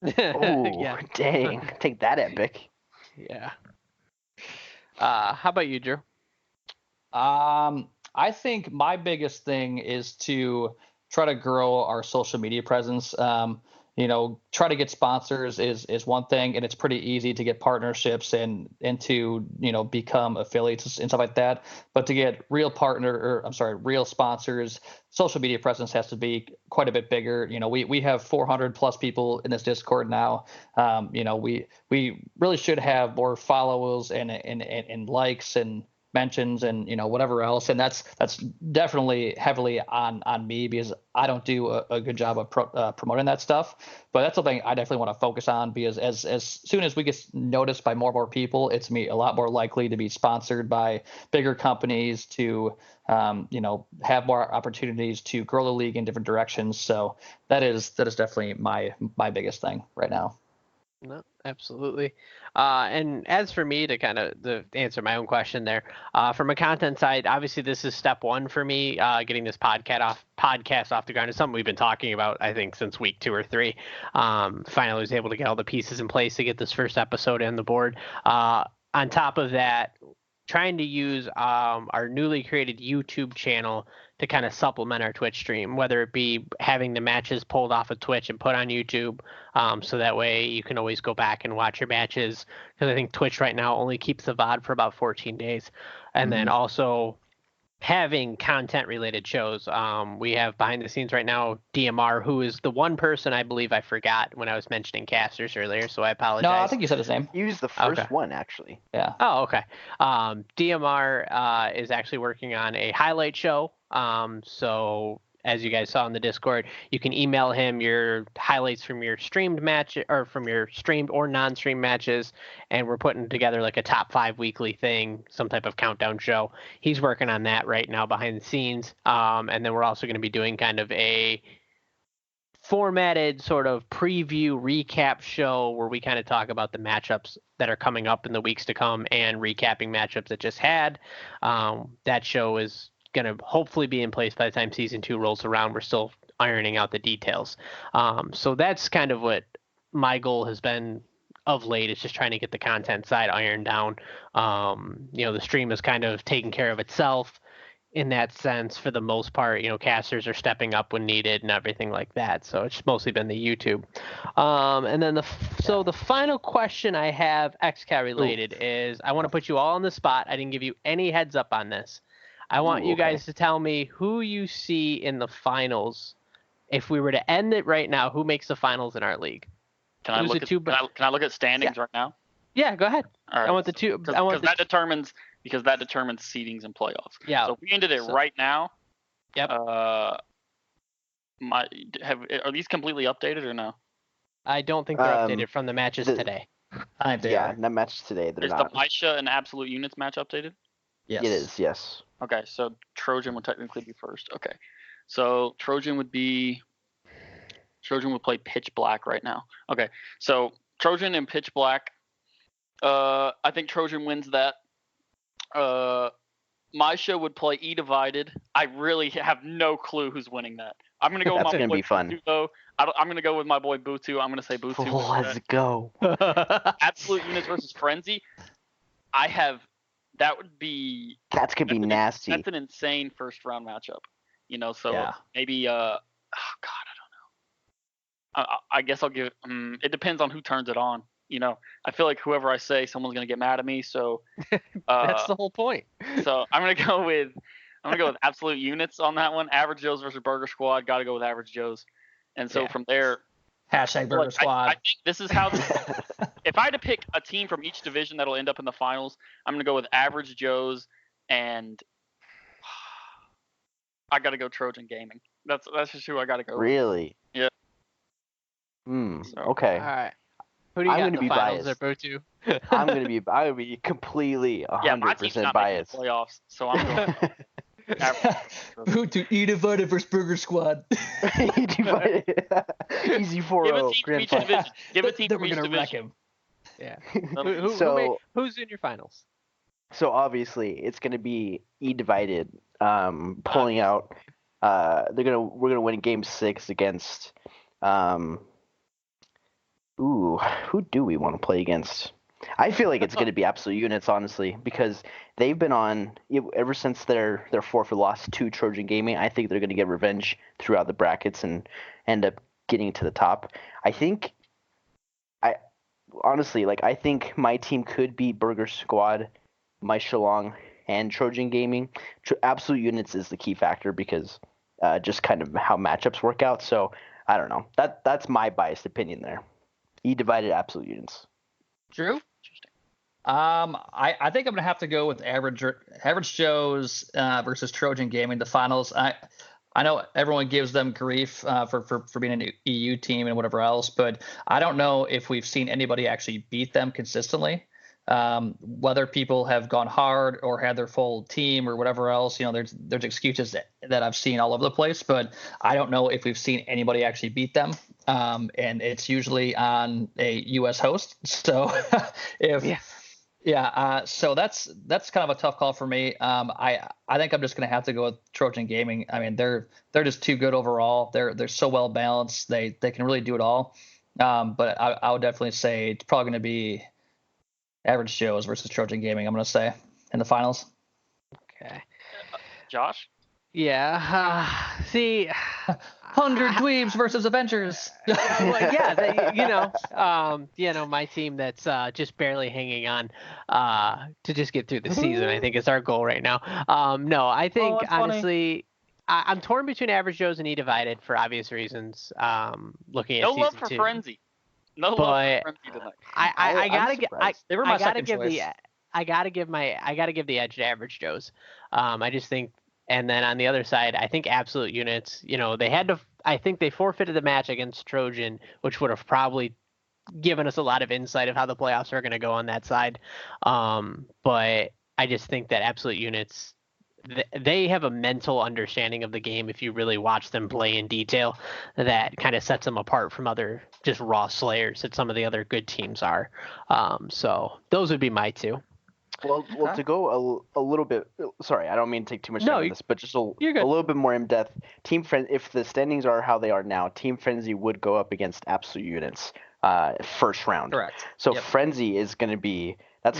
Oh,
Yeah.
dang. Take that, Epic.
Yeah. How about you, Drew?
I think my biggest thing is to try to grow our social media presence. Try to get sponsors is one thing, and it's pretty easy to get partnerships and to become affiliates and stuff like that. But to get real sponsors, social media presence has to be quite a bit bigger. We have 400 plus people in this Discord now. We really should have more followers and likes and mentions and whatever else, and that's definitely heavily on me, because I don't do a good job of promoting that stuff. But that's something I definitely want to focus on, because as soon as we get noticed by more and more people, it's me a lot more likely to be sponsored by bigger companies, to have more opportunities to grow the league in different directions. So that is definitely my biggest thing right now.
No, absolutely. And as for me, to kind of answer my own question there, from a content side, obviously this is step one for me, getting this podcast off the ground. Is something we've been talking about, I think, since week 2 or 3. Finally was able to get all the pieces in place to get this first episode on the board. On top of that, trying to use our newly created YouTube channel to kind of supplement our Twitch stream, whether it be having the matches pulled off of Twitch and put on YouTube, so that way you can always go back and watch your matches, because I think Twitch right now only keeps the VOD for about 14 days. And then also having content related shows. We have behind the scenes right now DMR, who is the one person I believe I forgot when I was mentioning casters earlier, so I apologize.
No, I think you said his name.
He was the first one, actually.
Yeah.
Oh, okay. DMR is actually working on a highlight show. So as you guys saw in the Discord, you can email him your highlights from your streamed match, or from your streamed or non-streamed matches, and we're putting together like a top 5 weekly thing, some type of countdown show. He's working on that right now behind the scenes. And then we're also going to be doing kind of a formatted sort of preview recap show where we kind of talk about the matchups that are coming up in the weeks to come and recapping matchups that just had. That show is going to hopefully be in place by the time season 2 rolls around. We're still ironing out the details. So that's kind of what my goal has been of late, is just trying to get the content side ironed down. The stream is kind of taking care of itself in that sense for the most part. Casters are stepping up when needed and everything like that. So it's mostly been the YouTube. And then the final question I have XCAL related is, I want to put you all on the spot. I didn't give you any heads up on this. I want you guys to tell me who you see in the finals. If we were to end it right now, who makes the finals in our league?
Can I look at standings right now?
Yeah, go ahead.
All right.
I want the two.
Because that determines seedings and playoffs.
Yeah.
So if we ended it right now.
Yep.
Are these completely updated or no?
I don't think they're updated from the matches today.
That match today.
Is the Misha and Absolute Units match updated?
Yes.
It is, yes.
Okay, so Trojan would technically be first. Okay, so Trojan would play Pitch Black right now. Okay, so Trojan and Pitch Black. I think Trojan wins that. Misha would play E Divided. I really have no clue who's winning that. I'm gonna go with my boy Butu, though. I'm gonna go with my boy Butu. I'm gonna say Butu.
Let's go.
Absolute Units versus Frenzy. That's gonna be nasty. That's an insane first round matchup. Maybe I don't know. I guess I'll give it depends on who turns it on. I feel like whoever I say, someone's gonna get mad at me. So
that's the whole point.
So I'm gonna go with Absolute Units on that one. Average Joe's versus Burger Squad. Got to go with Average Joe's. And so from there,
#Burger Squad.
I think this is how. If I had to pick a team from each division that'll end up in the finals, I'm gonna go with Average Joe's, and I gotta go Trojan Gaming. That's just who I gotta go.
Really?
Yeah.
Okay.
All right. Who do you
I'm
got
gonna
in the
be
finals
biased.
there, Butu?
I'm gonna be completely
Yeah, my team's
100%
not
biased.
making the playoffs, so I'm going.
To eat divided versus Burger Squad.
Easy 4-0 grand
Give a team from each
final.
division. Give a team
Then
from
we're
each
gonna wreck
division.
him.
Yeah. Who's in your finals?
So obviously it's gonna be divided. Pulling out. We're gonna win Game 6 against. Who do we want to play against? I feel like it's going to be Absolute Units, honestly, because they've been on ever since their forfeit loss to Trojan Gaming. I think they're going to get revenge throughout the brackets and end up getting to the top. I think I think my team could beat Burger Squad, Maishalong, and Trojan Gaming. Absolute Units is the key factor because just kind of how matchups work out. So I don't know. That's my biased opinion there. Divided Absolute Units.
Drew?
I think I'm gonna have to go with Average Joe's versus Trojan Gaming, the finals. I know everyone gives them grief for being an EU team and whatever else, but I don't know if we've seen anybody actually beat them consistently. Whether people have gone hard or had their full team or whatever else, there's excuses that I've seen all over the place, but I don't know if we've seen anybody actually beat them. And it's usually on a U.S. host. So so that's kind of a tough call for me. I think I'm just gonna have to go with Trojan Gaming. I mean, they're just too good overall. They're so well balanced. They can really do it all. But I would definitely say it's probably gonna be Average Joe's versus Trojan Gaming. I'm gonna say in the finals.
Okay.
Josh?
Yeah. See.
100 Dweebs versus Avengers.
My team that's just barely hanging on to just get through the season, I think is our goal right now. No, I think honestly, I'm torn between Average Joe's and Divided for obvious reasons. Looking at
No
season
love for
2.
Frenzy. No love for Frenzy tonight.
I gotta give the edge to Average Joe's. I just think. And then on the other side, I think Absolute Units, I think they forfeited the match against Trojan, which would have probably given us a lot of insight of how the playoffs are going to go on that side. But I just think that Absolute Units, they have a mental understanding of the game if you really watch them play in detail that kind of sets them apart from other just raw slayers that some of the other good teams are. So those would be my two.
Well, to go a little bit. Sorry, I don't mean to take too much time on this, but just a little bit more in depth. If the standings are how they are now, Team Frenzy would go up against Absolute Units, first round.
Correct.
So Frenzy is going to be a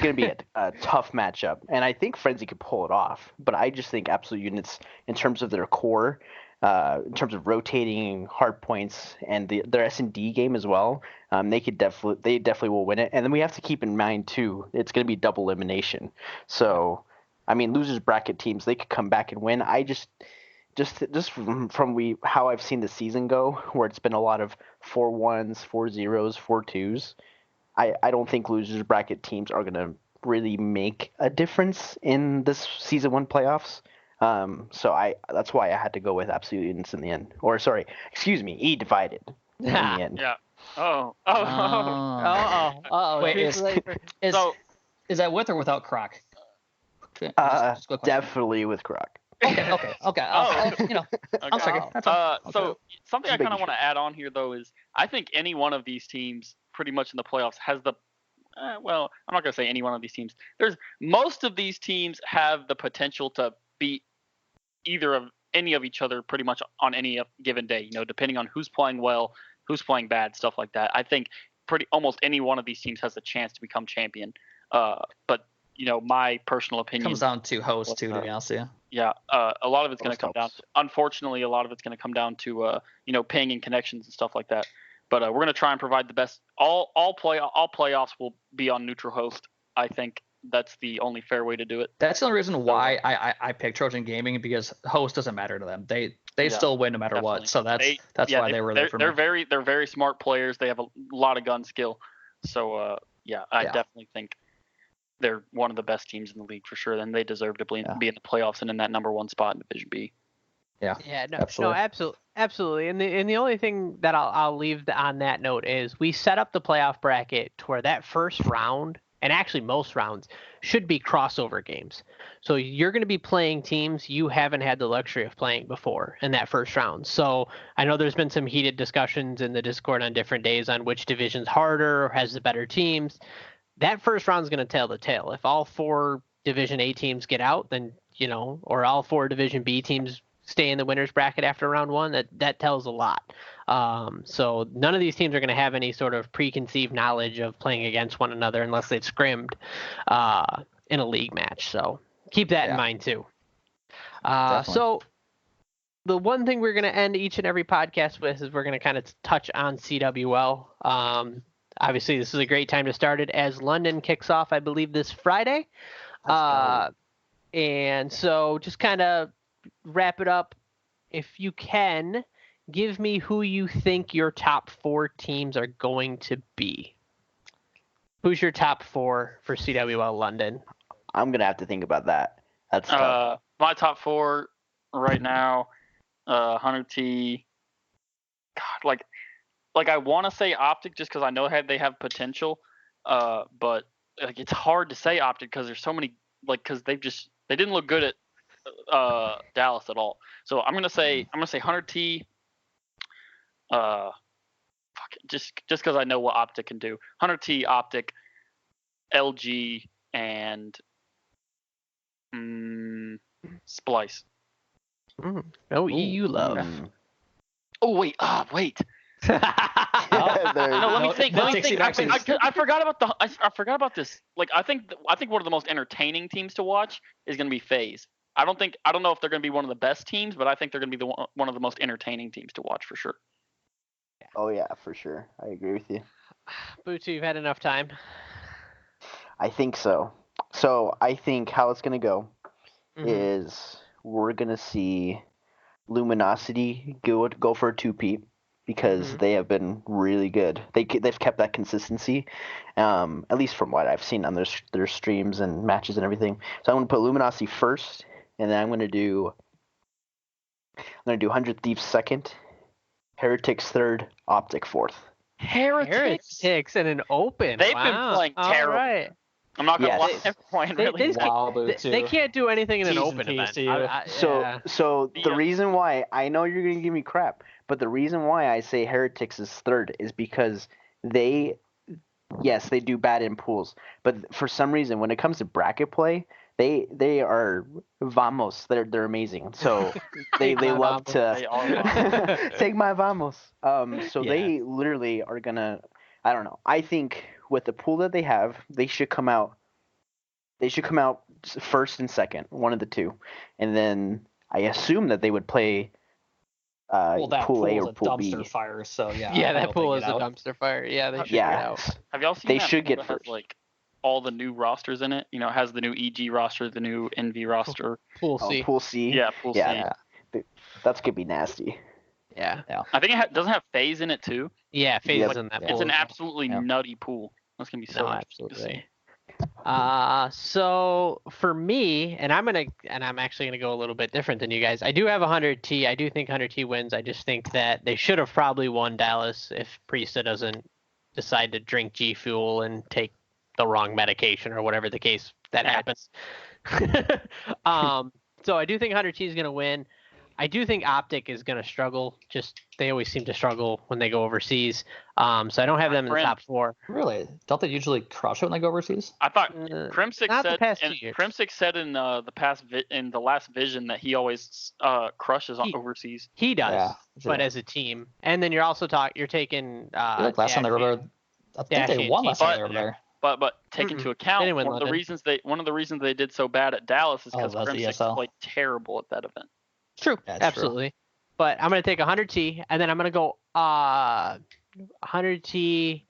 tough matchup, and I think Frenzy could pull it off. But I just think Absolute Units, in terms of their core, in terms of rotating hard points and their S&D game as well, they definitely will win it. And then we have to keep in mind too, it's going to be double elimination. So, I mean, losers bracket teams, they could come back and win. I just from how I've seen the season go, where it's been a lot of 4-1s, 4-0s, 4-2s. I don't think losers bracket teams are going to really make a difference in this season 1 playoffs. So that's why I had to go with Absolute Units in the end. Or sorry, excuse me, Divided in the end.
Yeah.
Wait, is that with or without Croc?
Definitely with Croc.
Okay. I'm sorry.
So something I kind of want to add on here though is I think any one of these teams pretty much in the playoffs has the I'm not gonna say any one of these teams. Most of these teams have the potential to beat any of each other pretty much on any given day. Depending on who's playing well, who's playing bad, stuff like that. I think almost any one of these teams has a chance to become champion. But my personal opinion
comes down to host too, to be honest.
Yeah. A lot of it's going to come down. Unfortunately, a lot of it's going to come down to ping and connections and stuff like that. But we're going to try and provide the best. All playoffs will be on neutral host. I think that's the only fair way to do it.
That's the only reason why I picked Trojan Gaming, because host doesn't matter to them. They still win no matter
definitely.
what. So that's why they were there for me.
They're very smart players. They have a lot of gun skill. So I definitely think they're one of the best teams in the league for sure. And they deserve to be in the playoffs and in that number 1 spot in Division B.
Yeah.
Yeah, no,
Absolutely.
absolutely. And the only thing that I'll leave on that note is we set up the playoff bracket to where that first round, and actually most rounds, should be crossover games. So you're going to be playing teams you haven't had the luxury of playing before in that first round. So I know there's been some heated discussions in the Discord on different days on which division's harder or has the better teams. That first round is going to tell the tale. If all 4 Division A teams get out, then or all 4 Division B teams stay in the winners bracket after round 1, that tells a lot. So none of these teams are going to have any sort of preconceived knowledge of playing against one another unless they've scrimmed in a league match. So keep that in mind too. So the one thing we're going to end each and every podcast with is we're going to kind of touch on CWL. Obviously, this is a great time to start it as London kicks off, I believe, this Friday. And so just kind of wrap it up. If you can, give me who you think your top 4 teams are going to be. Who's your top 4 for CWL London?
I'm gonna have to think about that. That's tough.
My top 4 right now, Hunter T. God, like I want to say Optic just because I know they have potential, but like it's hard to say Optic because there's so many because they didn't look good at Dallas at all. So I'm gonna say Hunter T. Just because I know what Optic can do. Hunter T, Optic, LG, and Splice.
Oh, EU love.
Oh wait. No, let me think. I forgot about I forgot about this. I think one of the most entertaining teams to watch is going to be FaZe. I don't know if they're going to be one of the best teams, but I think they're going to be one of the most entertaining teams to watch for sure.
Oh yeah, for sure. I agree with you.
Butu, you've had enough time.
I think so. So I think how it's gonna go is we're gonna see Luminosity go for a 2-peat because they have been really good. They've kept that consistency, at least from what I've seen on their streams and matches and everything. So I'm gonna put Luminosity first, and then I'm gonna do 100 Thieves second, Heretics third, Optic fourth.
Heretics in an open.
They've been playing terrible.
All right.
I'm not gonna lie. They're playing really
well. They can't do anything in an open event.
So the reason why I know you're gonna give me crap, but the reason why I say Heretics is third is because they do bad in pools, but for some reason when it comes to bracket play, they are vamos. They're amazing. So they love to take my vamos. They literally are gonna. I don't know. I think with the pool that they have, they should come out first and second, one of the two, and then I assume that they would play pool A or pool B.
Dumpster fire. So
that pool is a dumpster fire. Yeah, they should get out.
Have y'all seen
they
that
should
pool
get
that
first.
Has, all the new rosters in it. It has the new EG roster, the new NV roster.
Pool C.
Pool C.
Yeah, Pool C.
That's gonna be nasty.
Yeah.
I think it doesn't have FaZe in it too.
Yeah, FaZe is in that pool.
It's an absolutely nutty pool. That's gonna be so
absolutely. So for me, and I'm actually gonna go a little bit different than you guys. I do have 100T. I do think 100T wins. I just think that they should have probably won Dallas if Priesta doesn't decide to drink G Fuel and take the wrong medication or whatever the case that happens. So I do think 100T is gonna win. I do think Optic is going to struggle. Just they always seem to struggle when they go overseas. So I don't have them in the top 4.
Really? Don't they usually crush it when they go overseas?
I thought Crimsic said in the last Vision that he always crushes overseas.
He does, but as a team. And then you're also you're taking
last time they were there. I think they won last time they were there.
But take into account one of the reasons they did so bad at Dallas is because Crimsic played terrible at that event.
True, absolutely. True. But I'm going to take 100T, and then I'm going to go 100T,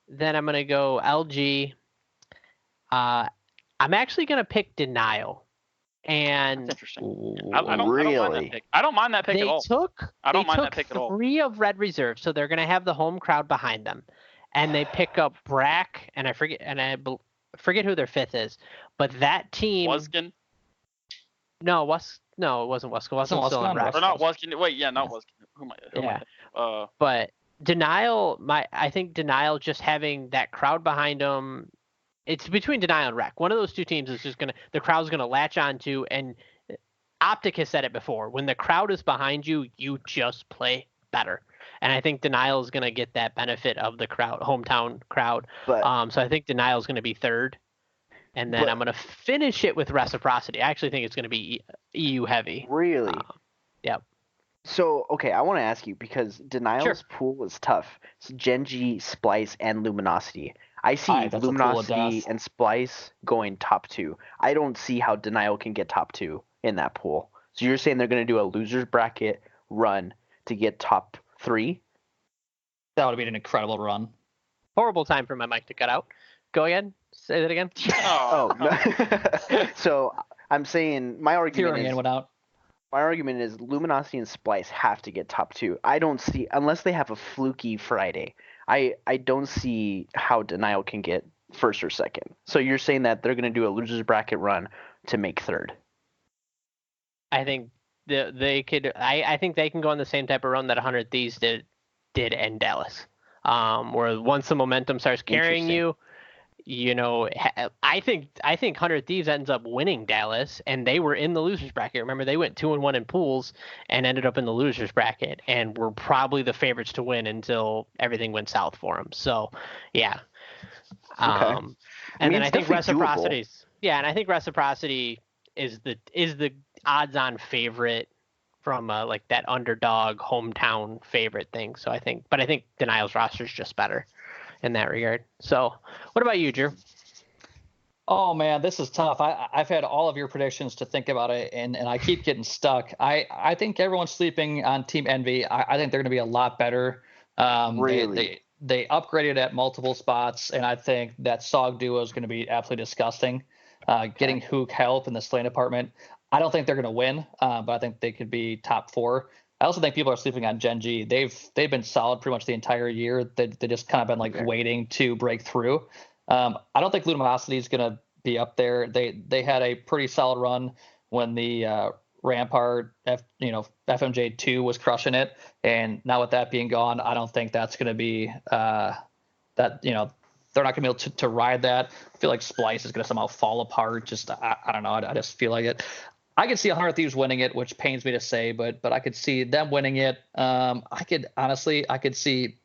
then I'm going to go LG. I'm actually going to pick Denial. And
that's interesting. I don't mind that pick at all. I don't mind that pick at all.
3 of Red Reserve, so they're going to have the home crowd behind them. And they pick up Brack, and I forget who their 5th is. But that team...
Wuskin?
No, No, it wasn't Weskin.
Wasn't
Weskin's still on
Weskin on
Rex.
Or not Weskin. Wait, yeah, not Weskin. Who am
Yeah.
I?
But Denial, I think Denial just having that crowd behind them, it's between Denial and Rec. One of those two teams is just the crowd's gonna latch onto, and Optic has said it before. When the crowd is behind you, you just play better. And I think Denial is gonna get that benefit of the crowd, hometown crowd.
But
So I think Denial is gonna be third. And then I'm going to finish it with Reciprocity. I actually think it's going to be EU heavy.
really,
Yep.
so okay, I want to ask you because Denial's pool is tough. It's Genji, Splice, and Luminosity. I see
Aye, that's a pool of
Luminosity
death.
and Splice going top 2. I don't see how Denial can get top 2 in that pool. So you're saying they're going to do a losers bracket run to get top 3?
That would be an incredible run.
Horrible time for my mic to cut out. Go again. Say that again.
Oh, no. So I'm saying my argument
Hearing
is
in went out.
my argument is Luminosity and Splice have to get top 2. I don't see, unless they have a fluky Friday, I don't see how Denial can get first or second. So you're saying that they're going to do a losers bracket run to make third?
I think they could. I think they can go on the same type of run that 100 Thieves did in Dallas, where once the momentum starts carrying you. You know, I think 100 Thieves ends up winning Dallas, and they were in the losers bracket. Remember, they went 2-1 in pools and ended up in the losers bracket, and were probably the favorites to win until everything went south for them. So, yeah. And then I think Reciprocity's and I think Reciprocity is the odds-on favorite from like that underdog hometown favorite thing. So I think Denial's roster is just better in that regard. So what about you, Drew?
Oh man, this is tough. I've had all of your predictions to think about it, and I keep getting stuck. I think everyone's sleeping on Team Envy. I think they're going to be a lot better.
Really?
They upgraded at multiple spots, and I think that SOG duo is going to be absolutely disgusting. Getting Hook help in the Slane department. I don't think they're going to win, but I think they could be top 4. I also think people are sleeping on Genji. They've been solid pretty much the entire year. They just kind of been waiting to break through. I don't think Luminosity is going to be up there. They had a pretty solid run when the Rampart FMJ2 was crushing it, and now with that being gone, I don't think that's going to be that they're not going to be able to ride that. I feel like Splice is going to somehow fall apart. Just I don't know. I just feel like it. I could see 100 Thieves winning it, which pains me to say, but I could see them winning it. I could see.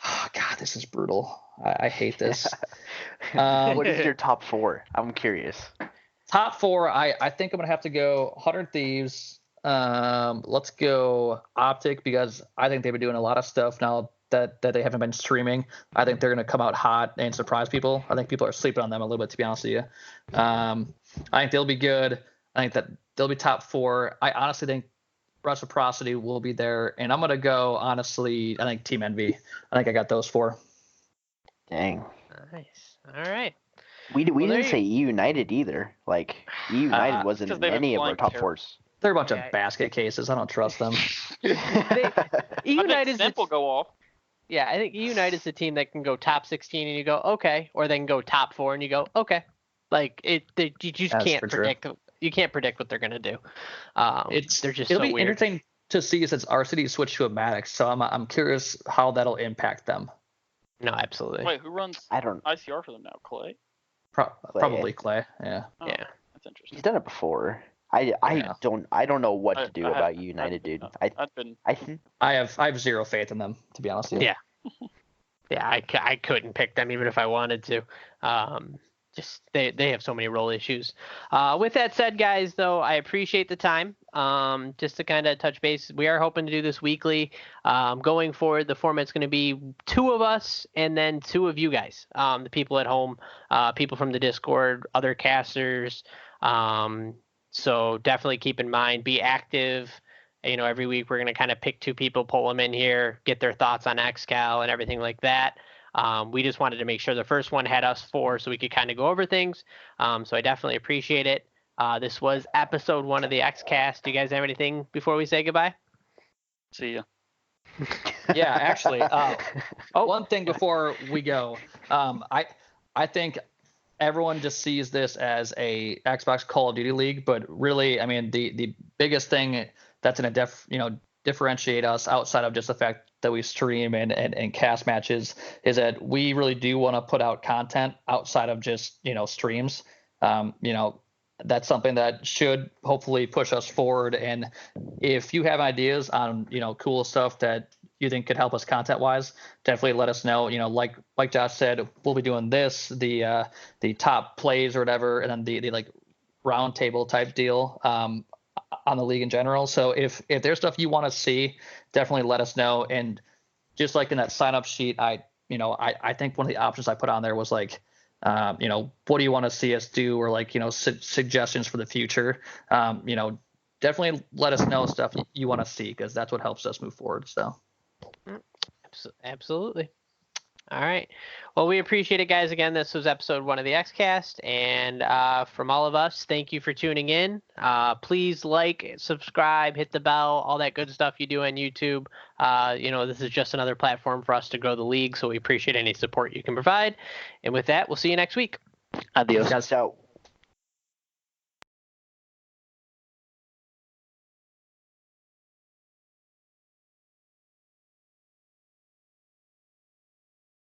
Oh God, this is brutal. I hate this.
What is your top 4? I'm curious.
Top 4, I think I'm gonna have to go 100 Thieves. Let's go Optic, because I think they've been doing a lot of stuff now that they haven't been streaming. I think they're gonna come out hot and surprise people. I think people are sleeping on them a little bit, to be honest with you. I think they'll be good. I think that they'll be top 4. I honestly think Reciprocity will be there, and I'm gonna go honestly. I think Team Envy. I think I got those 4.
Dang.
Nice. All right.
We didn't say E United either. Like E United wasn't in any of our top 4s.
They're a bunch of basket cases. I don't trust them.
E United
Simple go off.
Yeah, I think E United is the team that can go top 16 and you go okay, or they can go top 4 and you go okay. Like you just can't predict. You can't predict what they're gonna do. It'll
be
weird.
entertaining to see since RCD switched to a Maddox. So I'm curious how that'll impact them.
No, absolutely.
Wait, who runs ICR for them now? Clay?
Probably Clay. Yeah.
Oh,
yeah.
That's interesting.
He's done it before. I don't know what to do about United, dude.
I have zero faith in them, to be honest with you.
Yeah. Yeah, I couldn't pick them even if I wanted to. Just they have so many role issues. With that said, guys, though, I appreciate the time. Just to kind of touch base, we are hoping to do this weekly. Going forward, the format's going to be 2 of us and then 2 of you guys, the people at home, people from the Discord, other casters. So definitely keep in mind, be active. Every week we're going to kind of pick 2 people, pull them in here, get their thoughts on XCAL and everything like that. We just wanted to make sure the first one had us 4 so we could kind of go over things. So I definitely appreciate it. This was episode 1 of the XCast. Do you guys have anything before we say goodbye?
See ya.
Yeah, actually, one thing before we go, I think everyone just sees this as a Xbox Call of Duty league, but really, I mean, the biggest thing that's going to differentiate us outside of just the fact that we stream and cast matches is that we really do want to put out content outside of just, streams. That's something that should hopefully push us forward. And if you have ideas on, cool stuff that you think could help us content wise, definitely let us know. Like Josh said, we'll be doing this, the top plays or whatever, and then the like round table type deal on the league in general. So if there's stuff you want to see, definitely let us know. And just like in that sign up sheet, I think one of the options I put on there was like, what do you want to see us do, or like, suggestions for the future. Definitely let us know stuff you want to see, because that's what helps us move forward. So
absolutely. All right. Well, we appreciate it, guys. Again, this was episode 1 of the XCast, and from all of us, thank you for tuning in. Please like, subscribe, hit the bell, all that good stuff you do on YouTube. This is just another platform for us to grow the league, so we appreciate any support you can provide. And with that, we'll see you next week.
Adios. Out.